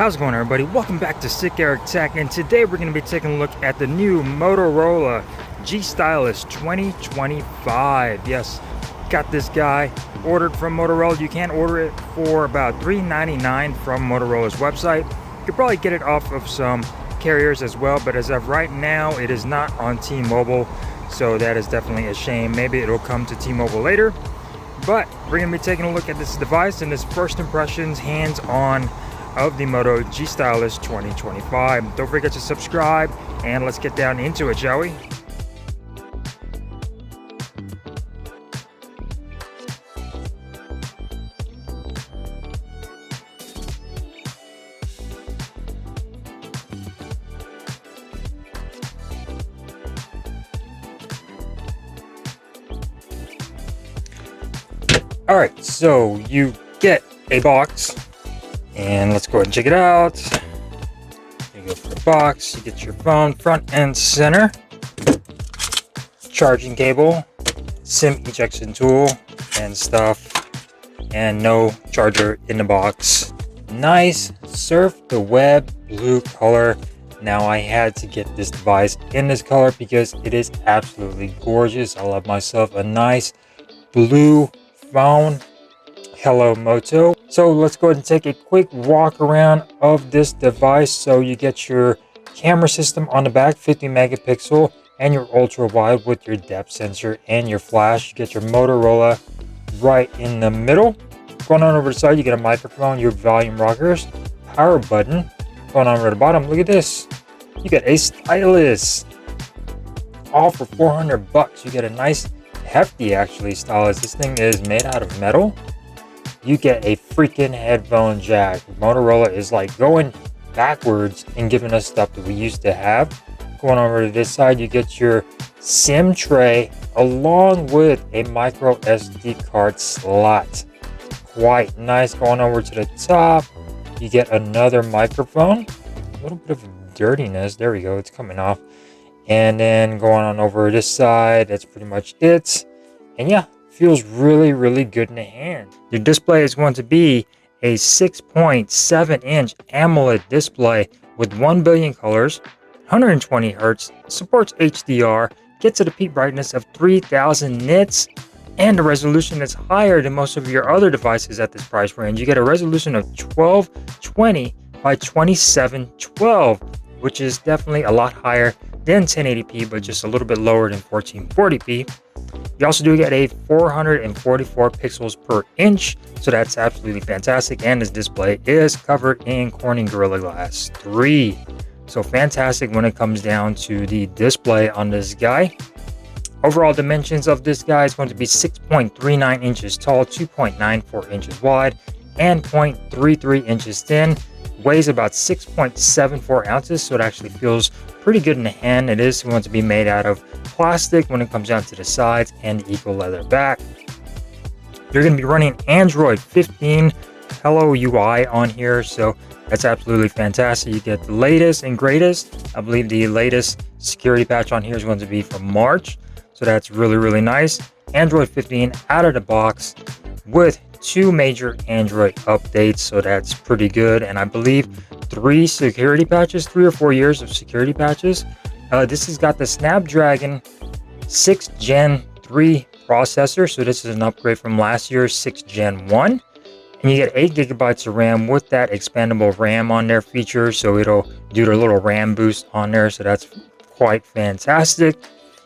How's it going, everybody? Welcome back to Sick Eric Tech, and today we're going to be taking a look at the new Motorola G Stylus 2025. Yes, got this guy ordered from Motorola. You can order it for about $3.99 from Motorola's website. You could probably get it off of some carriers as well, but as of right now, it is not on T-Mobile, so that is definitely a shame. Maybe it'll come to T-Mobile later, but we're going to be taking a look at this device and its first impressions, hands-on, of the Moto G Stylus 2025. Don't forget to subscribe, and let's get down into it, shall we? All right, so you get a box. And let's go ahead and check it out. You go for the box, you get your phone front and center, charging cable, SIM ejection tool and stuff, and no charger in the box. Nice surf the web blue color. Now I had to get this device in this color because it is absolutely gorgeous. I love myself a nice blue phone. Hello Moto. So let's go ahead and take a quick walk around of this device. So you get your camera system on the back, 50 megapixel, and your ultra wide with your depth sensor and your flash. You get your Motorola right in the middle. Going on over the side, you get a microphone, your volume rockers, power button. Going on over the bottom, look at this. You get a stylus, all for 400 bucks. You get a nice hefty actually stylus. This thing is made out of metal. You get a freaking headphone jack. Motorola is like going backwards and giving us stuff that we used to have. Going over to this side, you get your SIM tray along with a micro SD card slot. Quite nice. Going over to the top, you get another microphone. A little bit of dirtiness. There we go. It's coming off. And then going on over this side, that's pretty much it. And yeah, feels really good in the hand. Your display is going to be a 6.7 inch AMOLED display with 1 billion colors, 120 hertz, supports HDR, gets to the peak brightness of 3000 nits, and the resolution is higher than most of your other devices at this price range. You get a resolution of 1220 by 2712, which is definitely a lot higher than 1080p, but just a little bit lower than 1440p. You also do get a 444 pixels per inch, so that's absolutely fantastic. And this display is covered in Corning Gorilla Glass 3. So fantastic when it comes down to the display on this guy. Overall dimensions of this guy is going to be 6.39 inches tall, 2.94 inches wide, and 0.33 inches thin. Weighs about 6.74 ounces, so it actually feels pretty good in the hand. It is going to be made out of plastic when it comes down to the sides and the eco leather back. You're going to be running Android 15 Hello UI on here, so that's absolutely fantastic. You get the latest and greatest. I believe the latest security patch on here is going to be from March, so that's really nice. Android 15 out of the box with 2 major Android updates, so that's pretty good. And I believe 3 security patches, 3 or 4 years of security patches. This has got the Snapdragon 6 Gen 3 processor, so this is an upgrade from last year's 6 Gen 1. And you get 8 gigabytes of RAM with that expandable RAM on there feature, so it'll do the little RAM boost on there, so that's quite fantastic.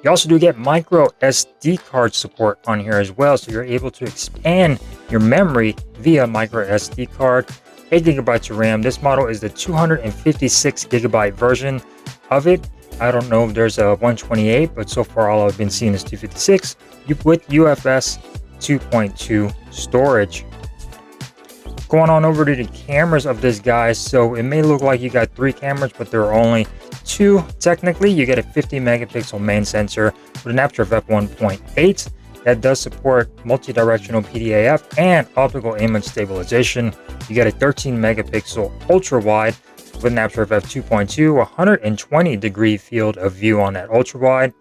You also do get micro SD card support on here as well, so you're able to expand your memory via micro SD card. 8 gigabytes of RAM. This model is the 256 gigabyte version of it. I don't know if there's a 128, but so far all I've been seeing is 256 with UFS 2.2 storage. Going on over to the cameras of this guy, so it may look like you got 3 cameras, but there are only 2 technically. You get a 50 megapixel main sensor with an aperture of f1.8 that does support multi-directional PDAF and optical image stabilization. You get a 13 megapixel ultra wide with an aperture of f2.2, 120 degree field of view on that ultra wide,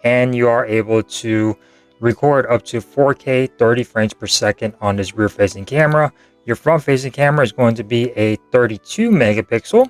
and you are able to record up to 4K 30 frames per second on this rear facing camera. Your front-facing camera is going to be a 32 megapixel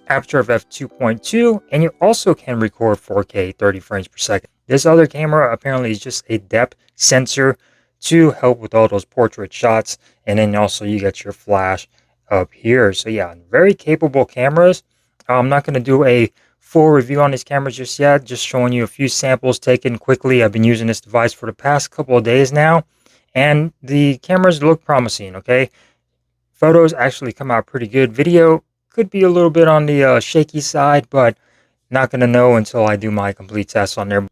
aperture of f2.2, and you also can record 4K 30 frames per second. This other camera apparently is just a depth sensor to help with all those portrait shots, and then also you get your flash up here. So yeah, very capable cameras. I'm not going to do a full review on these cameras just yet, just showing you a few samples taken quickly. I've been using this device for the past couple of days now, and the cameras look promising. Okay, photos actually come out pretty good. Video could be a little bit on the shaky side, but not going to know until I do my complete test on there.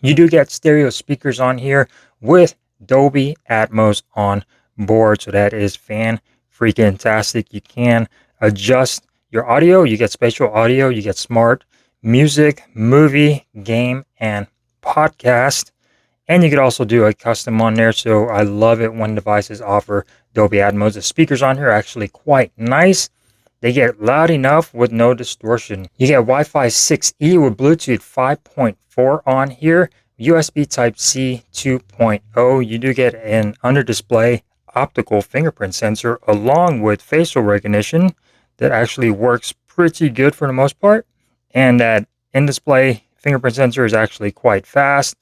You do get stereo speakers on here with Dolby Atmos on board, so that is fan-freaking-tastic. You can adjust your audio. You get spatial audio. You get smart music, movie, game, and podcast. And you could also do a custom on there, so I love it when devices offer Dolby Atmos. The speakers on here are actually quite nice. They get loud enough with no distortion. You get Wi-Fi 6E with Bluetooth 5.4 on here, USB Type-C 2.0. You do get an under-display optical fingerprint sensor along with facial recognition that actually works pretty good for the most part. And that in-display fingerprint sensor is actually quite fast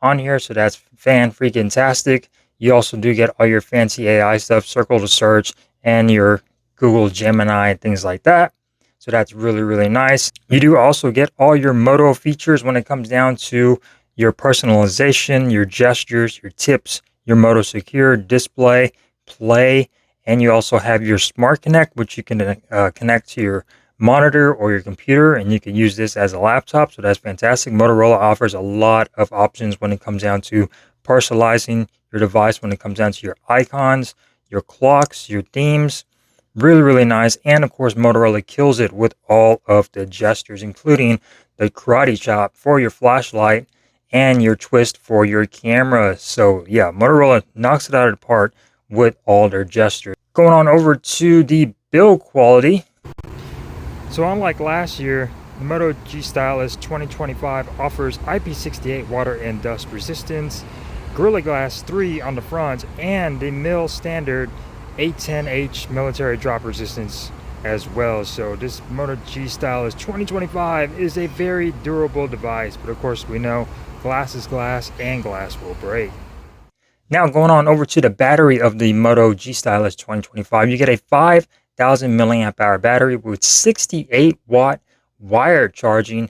on here, so that's fan-freaking-tastic. You also do get all your fancy AI stuff, circle to search, and your Google Gemini and things like that. So that's really, really nice. You do also get all your Moto features when it comes down to your personalization, your gestures, your tips, your Moto Secure display, play, and you also have your Smart Connect, which you can connect to your monitor or your computer, and you can use this as a laptop. So that's fantastic. Motorola offers a lot of options when it comes down to personalizing your device, when it comes down to your icons, your clocks, your themes. Really, really nice. And of course, Motorola kills it with all of the gestures, including the karate chop for your flashlight and your twist for your camera. So yeah, Motorola knocks it out of the park with all their gestures. Going on over to the build quality. So unlike last year, the Moto G Stylus 2025 offers IP68 water and dust resistance, Gorilla Glass 3 on the front, and the mil standard 810H military drop resistance as well. So this Moto G Stylus 2025 is a very durable device, but of course we know glass is glass and glass will break. Now going on over to the battery of the Moto G Stylus 2025, you get a 5,000 milliamp hour battery with 68 watt wired charging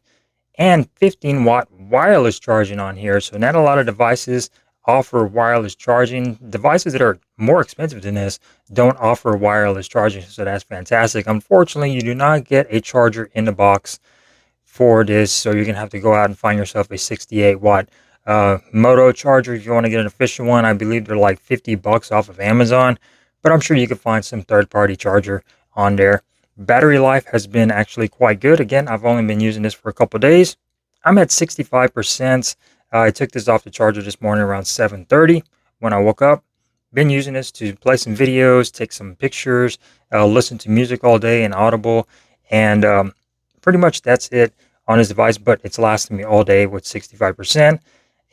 and 15 watt wireless charging on here. So not a lot of devices offer wireless charging. Devices that are more expensive than this don't offer wireless charging, so that's fantastic. Unfortunately, you do not get a charger in the box for this, so you're gonna have to go out and find yourself a 68 watt Moto charger if you want to get an official one. I believe they're like $50 off of Amazon, but I'm sure you could find some third-party charger on there. Battery life has been actually quite good. Again, I've only been using this for a couple days. I'm at 65%. I took this off the charger this morning around 7:30 when I woke up. Been using this to play some videos, take some pictures, listen to music all day and Audible, and pretty much that's it on this device, but it's lasting me all day with 65%,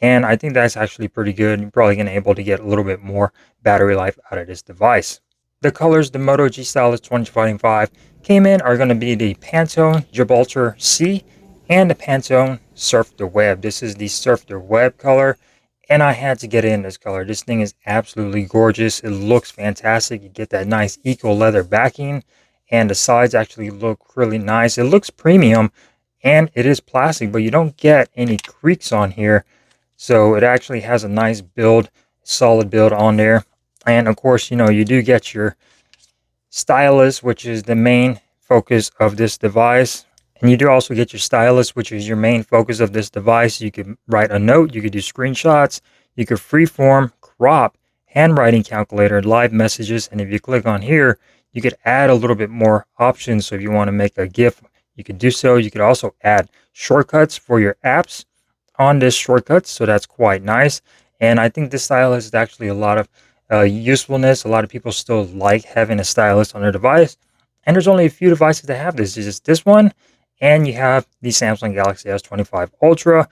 and I think that's actually pretty good. You're probably going to be able to get a little bit more battery life out of this device. The colors the Moto G Stylus 2025 came in are going to be the Pantone Gibraltar C and the Pantone Surf the Web. This is the Surf the Web color, and I had to get in this color. This thing is absolutely gorgeous. It looks fantastic. You get that nice eco leather backing, and the sides actually look really nice. It looks premium, and it is plastic, but you don't get any creaks on here. So it actually has a nice build, solid build on there. And of course, you know, you do get your stylus, which is the main focus of this device. And you do also get your stylus, which is your main focus of this device. You could write a note, you could do screenshots, you could freeform, crop, handwriting calculator, live messages. And if you click on here, you could add a little bit more options. So if you want to make a GIF, you could do so. You could also add shortcuts for your apps on this shortcuts. So that's quite nice. And I think this stylus is actually a lot of usefulness. A lot of people still like having a stylus on their device. And there's only a few devices that have this. It's just this one. And you have the Samsung Galaxy S25 Ultra.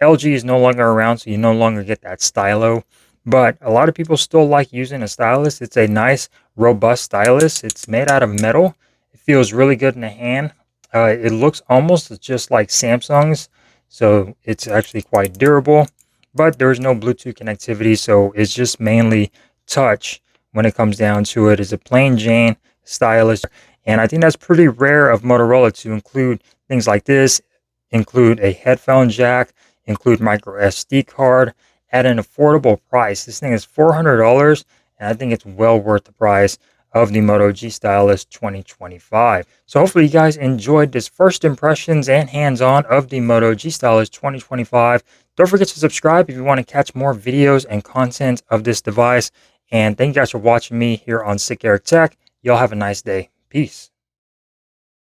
LG is no longer around, so you no longer get that stylo. But a lot of people still like using a stylus. It's a nice robust stylus. It's made out of metal. It feels really good in the hand. It looks almost just like Samsung's, so it's actually quite durable. But there's no Bluetooth connectivity, so it's just mainly touch when it comes down to it. It's a plain Jane stylus, and I think that's pretty rare of Motorola to include things like this, include a headphone jack, include micro SD card at an affordable price. This thing is $400, and I think it's well worth the price of the Moto G Stylus 2025. So hopefully you guys enjoyed this first impressions and hands-on of the Moto G Stylus 2025. Don't forget to subscribe if you want to catch more videos and content of this device. And thank you guys for watching me here on Sick Eric Tech. Y'all have a nice day. Peace.